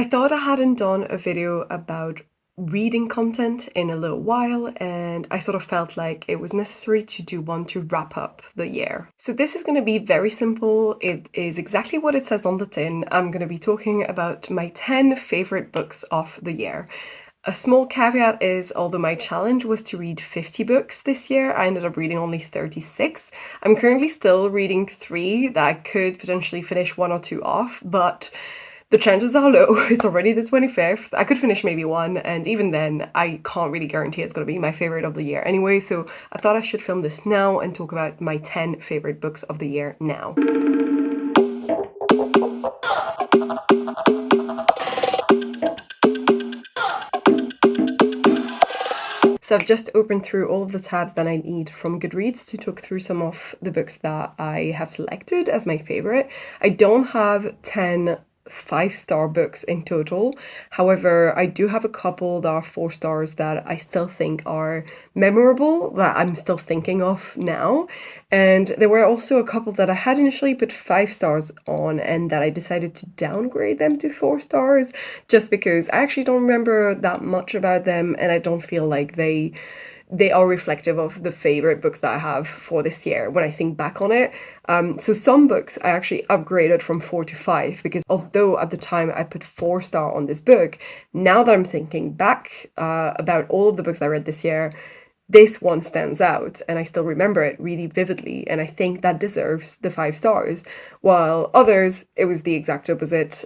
I thought I hadn't done a video about reading content in a little while, and I sort of felt like it was necessary to do one to wrap up the year. So this is going to be very simple. It is exactly what it says on the tin. I'm going to be talking about my 10 favorite books of the year. A small caveat is, although my challenge was to read 50 books this year, I ended up reading only 36. I'm currently still reading 3 that I could potentially finish 1 or 2 off, but the chances are low. It's already the 25th. I could finish maybe 1, and even then, I can't really guarantee it's going to be my favorite of the year anyway, so I thought I should film this now and talk about my 10 favorite books of the year now. So I've just opened through all of the tabs that I need from Goodreads to talk through some of the books that I have selected as my favorite. I don't have 10 5-star books in total. However, I do have a couple that are 4 stars that I still think are memorable, that I'm still thinking of now. And there were also a couple that I had initially put 5 stars on and that I decided to downgrade them to 4 stars just because I actually don't remember that much about them, and I don't feel like they are reflective of the favorite books that I have for this year when I think back on it. So some books I actually upgraded from 4 to 5 because although at the time I put 4 star on this book, now that I'm thinking back about all of the books I read this year, this one stands out and I still remember it really vividly, and I think that deserves the 5 stars, while others, it was the exact opposite.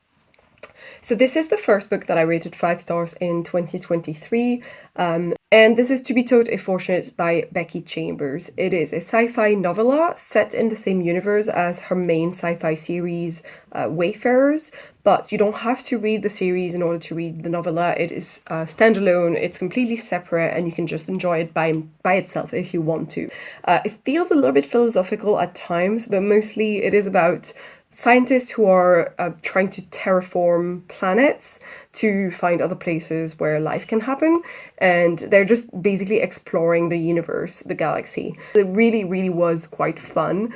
So this is the first book that I rated 5 stars in 2023, and this is To Be Totally Fortunate by Becky Chambers. It is a sci-fi novella set in the same universe as her main sci-fi series, Wayfarers, but you don't have to read the series in order to read the novella. It is standalone, it's completely separate, and you can just enjoy it by itself if you want to. It feels a little bit philosophical at times, but mostly it is about scientists who are trying to terraform planets to find other places where life can happen, and they're just basically exploring the universe, the galaxy. It really, really was quite fun.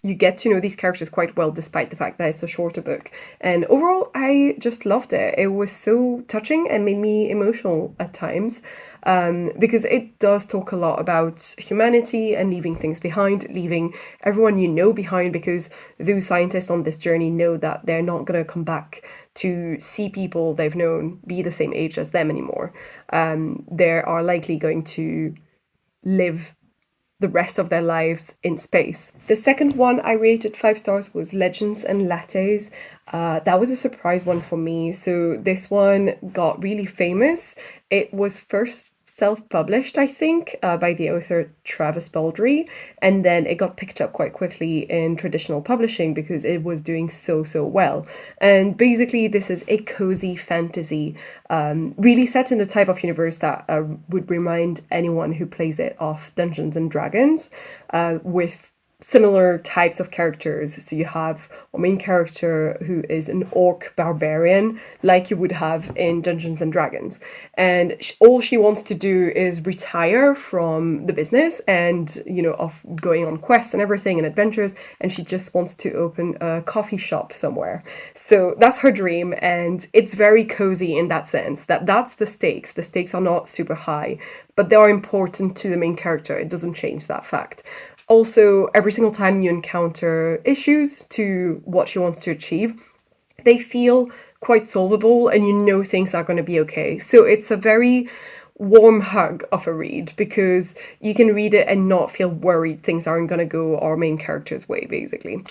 You get to know these characters quite well despite the fact that it's a shorter book, and overall I just loved it. It was so touching and made me emotional at times. Because it does talk a lot about humanity and leaving things behind, leaving everyone you know behind, because those scientists on this journey know that they're not going to come back to see people they've known be the same age as them anymore. They are likely going to live the rest of their lives in space. The second one I rated 5 stars was Legends and Lattes. That was a surprise one for me. So this one got really famous. It was first self-published, I think, by the author Travis Baldree, and then it got picked up quite quickly in traditional publishing because it was doing so well. And basically this is a cozy fantasy, really set in the type of universe that would remind anyone who plays it of Dungeons and Dragons, with similar types of characters. So you have a main character who is an orc barbarian, like you would have in Dungeons and Dragons. And all she wants to do is retire from the business and, of going on quests and everything and adventures. And she just wants to open a coffee shop somewhere. So that's her dream. And it's very cozy in that sense, that's the stakes. The stakes are not super high, but they are important to the main character. It doesn't change that fact. Also, every single time you encounter issues to what she wants to achieve, they feel quite solvable and things are going to be okay. So it's a very warm hug of a read because you can read it and not feel worried things aren't going to go our main character's way, basically.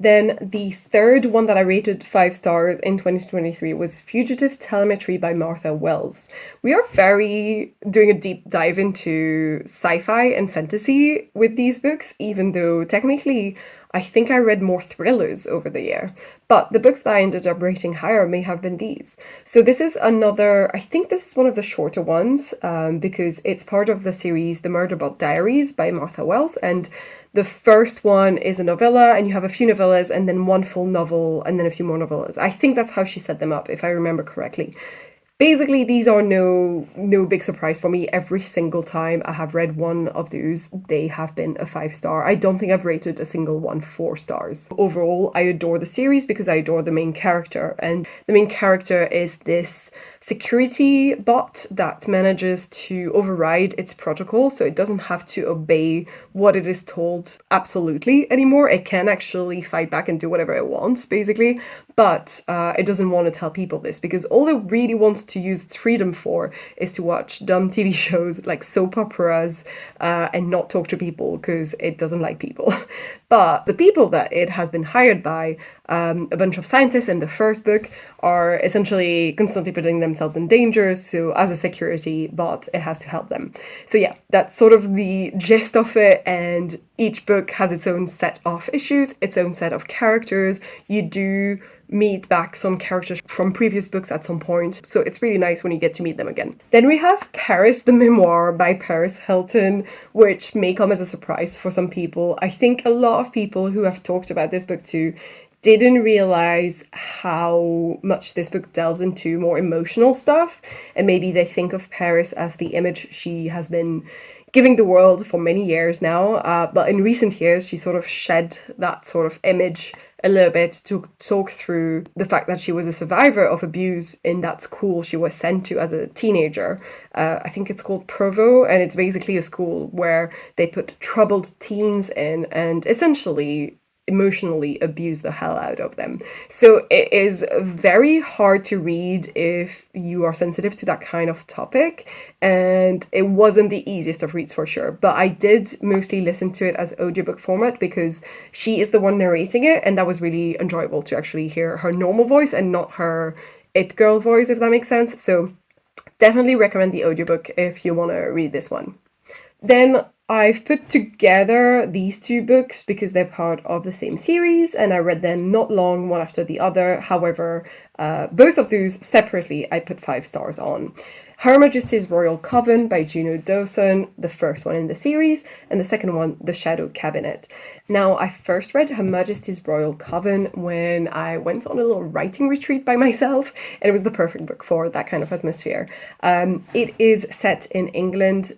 Then the third one that I rated 5 stars in 2023 was Fugitive Telemetry by Martha Wells. We are doing a deep dive into sci-fi and fantasy with these books, even though technically I think I read more thrillers over the year, but the books that I ended up rating higher may have been these. So this is I think this is one of the shorter ones, because it's part of the series The Murderbot Diaries by Martha Wells, and the first one is a novella, and you have a few novellas, and then one full novel, and then a few more novellas. I think that's how she set them up, if I remember correctly. Basically, these are no big surprise for me. Every single time I have read one of those, they have been a 5-star. I don't think I've rated a single one 4 stars. Overall, I adore the series because I adore the main character, and the main character is this security bot that manages to override its protocol, so it doesn't have to obey what it is told absolutely anymore. It can actually fight back and do whatever it wants, basically, but it doesn't want to tell people this because all it really wants to use its freedom for is to watch dumb TV shows like soap operas and not talk to people because it doesn't like people. But the people that it has been hired by, a bunch of scientists in the first book, are essentially constantly putting themselves in danger. So as a security bot, it has to help them. So yeah, that's sort of the gist of it. And each book has its own set of issues, its own set of characters. You do meet back some characters from previous books at some point, so it's really nice when you get to meet them again. Then we have Paris, the Memoir by Paris Hilton, which may come as a surprise for some people. I think a lot of people who have talked about this book too didn't realize how much this book delves into more emotional stuff, and maybe they think of Paris as the image she has been giving the world for many years now, but in recent years she sort of shed that sort of image a little bit to talk through the fact that she was a survivor of abuse in that school she was sent to as a teenager. I think it's called Provo, and it's basically a school where they put troubled teens in and essentially emotionally abuse the hell out of them. So it is very hard to read if you are sensitive to that kind of topic, and it wasn't the easiest of reads for sure, but I did mostly listen to it as audiobook format because she is the one narrating it, and that was really enjoyable to actually hear her normal voice and not her it girl voice, if that makes sense. So definitely recommend the audiobook if you want to read this one. Then I've put together these two books because they're part of the same series, and I read them not long one after the other. However, both of those separately I put 5 stars on. Her Majesty's Royal Coven by Juno Dawson, the first one in the series, and the second one, The Shadow Cabinet. Now, I first read Her Majesty's Royal Coven when I went on a little writing retreat by myself, and it was the perfect book for that kind of atmosphere. It is set in England,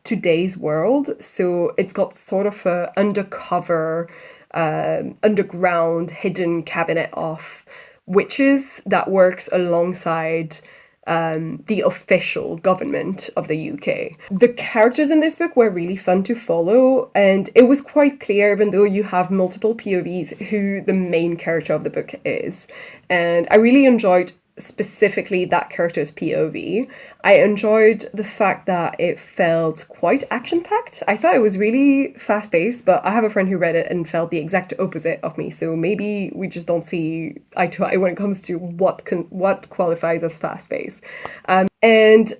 today's world, so it's got sort of a undercover, underground, hidden cabinet of witches that works alongside the official government of the UK. The characters in this book were really fun to follow, and it was quite clear, even though you have multiple POVs, who the main character of the book is. And I really enjoyed specifically that character's POV. I enjoyed the fact that it felt quite action-packed. I thought it was really fast-paced, but I have a friend who read it and felt the exact opposite of me, so maybe we just don't see eye to eye when it comes to what qualifies as fast-paced. And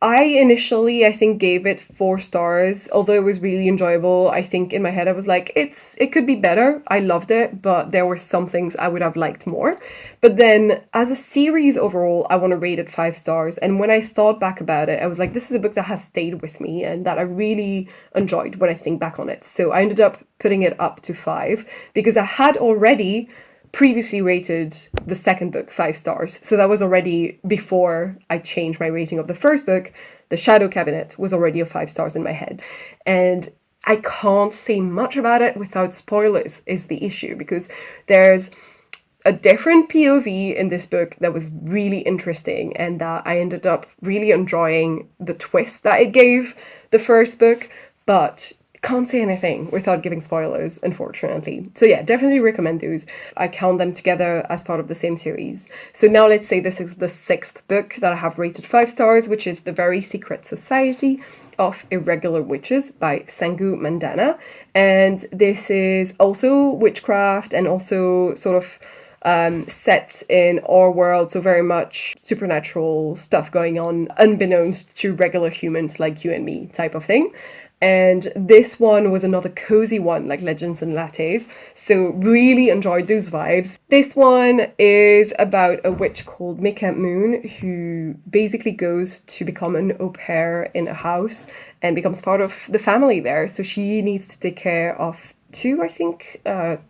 I initially, I think, gave it 4 stars, although it was really enjoyable. I think in my head I was like, it could be better. I loved it, but there were some things I would have liked more. But then as a series overall, I want to rate it 5 stars. And when I thought back about it, I was like, this is a book that has stayed with me and that I really enjoyed when I think back on it. So I ended up putting it up to 5 because I had already previously rated the second book 5 stars. So that was already before I changed my rating of the first book. The Shadow Cabinet was already a 5 stars in my head. And I can't say much about it without spoilers is the issue, because there's a different POV in this book that was really interesting and that I ended up really enjoying the twist that it gave the first book, but can't say anything without giving spoilers, unfortunately. So yeah, definitely recommend those. I count them together as part of the same series. So now let's say this is the 6th book that I have rated 5 stars, which is The Very Secret Society of Irregular Witches by Sangu Mandana. And this is also witchcraft and also sort of set in our world, so very much supernatural stuff going on unbeknownst to regular humans like you and me type of thing. And this one was another cozy one, like Legends and Lattes. So really enjoyed those vibes. This one is about a witch called Mika Moon who basically goes to become an au pair in a house and becomes part of the family there. So she needs to take care of two, I think,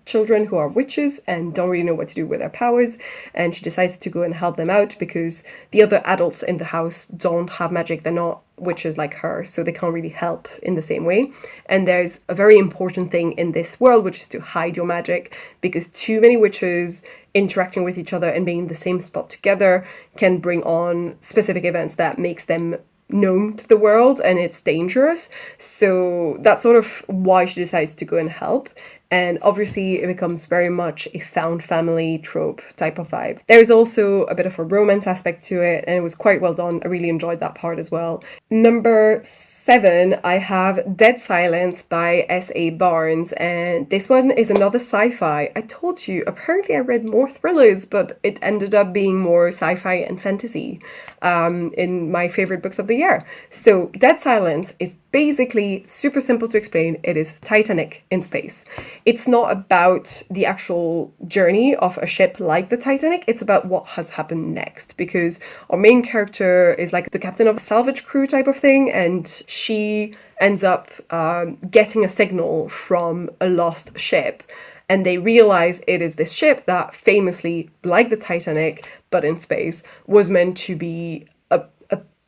children who are witches and don't really know what to do with their powers. And she decides to go and help them out because the other adults in the house don't have magic. They're not witches like her, so they can't really help in the same way. And there's a very important thing in this world, which is to hide your magic, because too many witches interacting with each other and being in the same spot together can bring on specific events that makes them known to the world, and it's dangerous. So that's sort of why she decides to go and help. And obviously, it becomes very much a found family trope type of vibe. There's also a bit of a romance aspect to it, and it was quite well done. I really enjoyed that part as well. Number 7, I have Dead Silence by S.A. Barnes, and this one is another sci-fi. I told you, apparently I read more thrillers, but it ended up being more sci-fi and fantasy in my favorite books of the year. So Dead Silence is basically super simple to explain. It is Titanic in space. It's not about the actual journey of a ship like the Titanic, it's about what has happened next, because our main character is like the captain of a salvage crew type of thing, and she ends up getting a signal from a lost ship. And they realize it is this ship that famously, like the Titanic, but in space, was meant to be a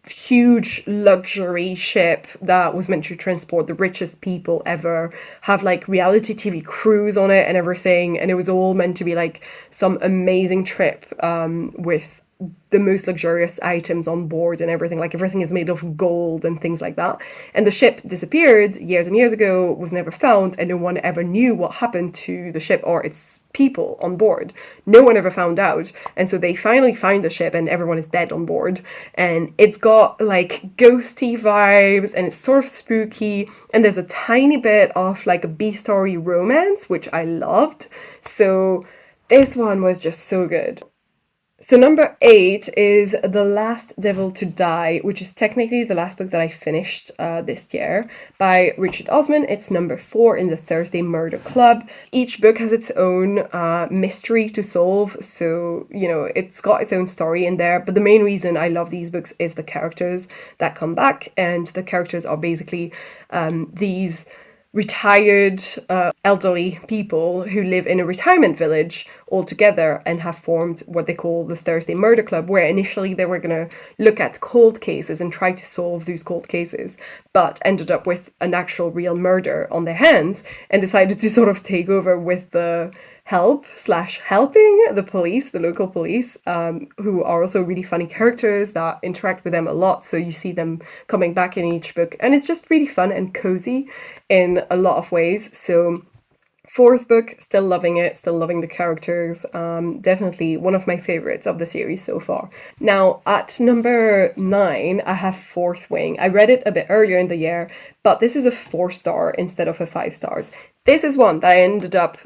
huge luxury ship that was meant to transport the richest people ever, have like reality TV crews on it and everything. And it was all meant to be like some amazing trip with the most luxurious items on board and everything. Like everything is made of gold and things like that. And the ship disappeared years and years ago, was never found, and no one ever knew what happened to the ship or its people on board. No one ever found out. And so they finally find the ship and everyone is dead on board. And it's got like ghosty vibes and it's sort of spooky. And there's a tiny bit of like a B-story romance, which I loved. So this one was just so good. So number 8 is The Last Devil to Die, which is technically the last book that I finished this year, by Richard Osman. It's number 4 in the Thursday Murder Club. Each book has its own mystery to solve, so, you know, it's got its own story in there. But the main reason I love these books is the characters that come back, and the characters are basically these retired elderly people who live in a retirement village all together and have formed what they call the Thursday Murder Club, where initially they were going to look at cold cases and try to solve those cold cases, but ended up with an actual real murder on their hands and decided to sort of take over with the helping the police, the local police, who are also really funny characters that interact with them a lot. So you see them coming back in each book, and it's just really fun and cozy in a lot of ways. So 4th book, still loving it, still loving the characters. Definitely one of my favorites of the series so far. Now, at number 9, I have Fourth Wing. I read it a bit earlier in the year, but this is a 4-star instead of a 5 stars. This is one that I ended up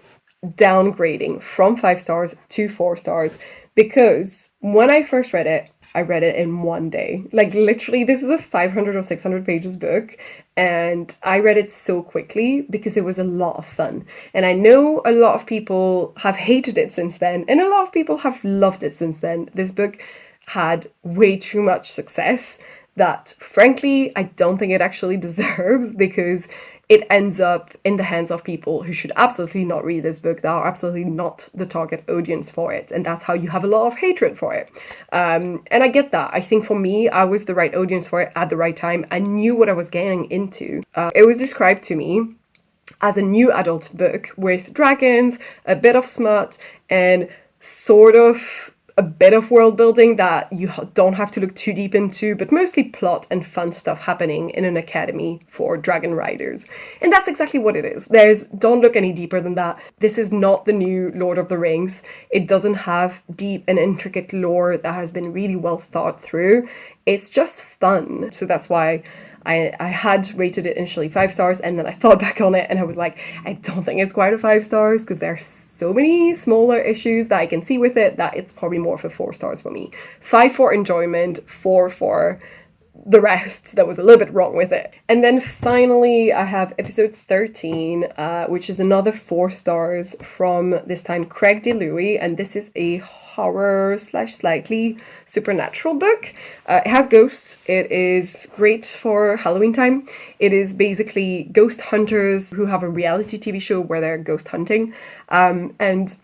downgrading from 5 stars to 4 stars because when I first read it, I read it in one day. Like literally, this is a 500 or 600 pages book, and I read it so quickly because it was a lot of fun. And I know a lot of people have hated it since then, and a lot of people have loved it since then. This book had way too much success that, frankly, I don't think it actually deserves, because it ends up in the hands of people who should absolutely not read this book, that are absolutely not the target audience for it. And that's how you have a lot of hatred for it. And I get that. I think for me, I was the right audience for it at the right time. I knew what I was getting into. It was described to me as a new adult book with dragons, a bit of smut, and sort of a bit of world building that you don't have to look too deep into, but mostly plot and fun stuff happening in an academy for dragon riders. And that's exactly what it is. Don't look any deeper than that. This is not the new Lord of the Rings. It doesn't have deep and intricate lore that has been really well thought through. It's just fun. So that's why I had rated it initially 5 stars, and then I thought back on it and I was like, I don't think it's quite a 5 stars, because there's so many smaller issues that I can see with it that it's probably more of a 4 stars for me. 5 for enjoyment, 4 for the rest that was a little bit wrong with it. And then finally, I have episode 13, which is another 4 stars from, this time, Craig DeLuey, and this is a horror slash slightly supernatural book. It has ghosts. It is great for Halloween time. It is basically ghost hunters who have a reality TV show where they're ghost hunting, and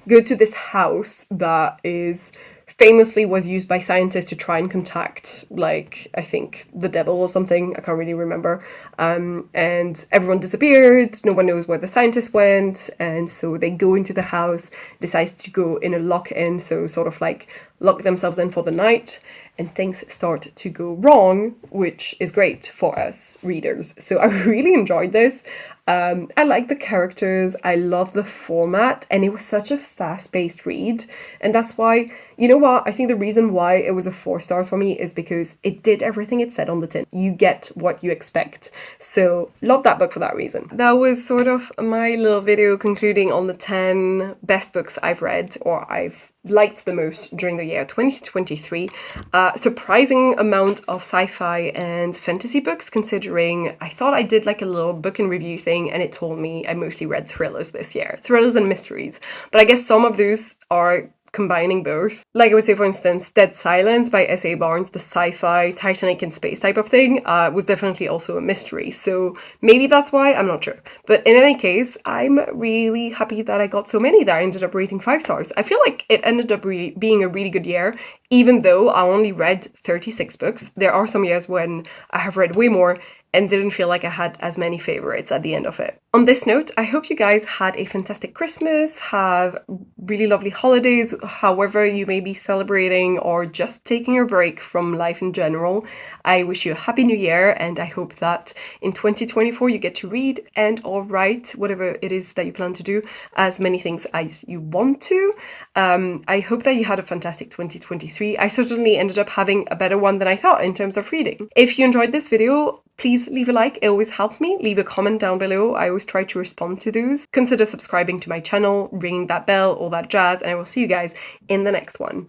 go to this house that is famously was used by scientists to try and contact, like, I think the devil or something. I can't really remember. And everyone disappeared. No one knows where the scientists went. And so they go into the house, decide to go in a lock-in, so sort of like lock themselves in for the night, and things start to go wrong, which is great for us readers. So I really enjoyed this. I like the characters, I love the format, and it was such a fast-paced read. And that's why, you know what, I think the reason why it was a 4 stars for me is because it did everything it said on the tin. You get what you expect. So love that book for that reason. That was sort of my little video concluding on the 10 best books I've read, or I've liked the most during the year 2023. Surprising amount of sci-fi and fantasy books, considering I thought I did like a little book and review thing and it told me I mostly read thrillers this year. Thrillers and mysteries. But I guess some of those are combining both. Like I would say, for instance, Dead Silence by S.A. Barnes, the sci-fi Titanic in space type of thing, was definitely also a mystery. So maybe that's why, I'm not sure. But in any case, I'm really happy that I got so many that I ended up rating 5 stars. I feel like it ended up being a really good year, even though I only read 36 books. There are some years when I have read way more and didn't feel like I had as many favorites at the end of it. On this note, I hope you guys had a fantastic Christmas, have really lovely holidays, however you may be celebrating or just taking a break from life in general. I wish you a happy new year, and I hope that in 2024 you get to read and or write, whatever it is that you plan to do, as many things as you want to. I hope that you had a fantastic 2023. I certainly ended up having a better one than I thought in terms of reading. If you enjoyed this video, please leave a like, it always helps me. Leave a comment down below, I always try to respond to those. Consider subscribing to my channel, ringing that bell, all that jazz, and I will see you guys in the next one.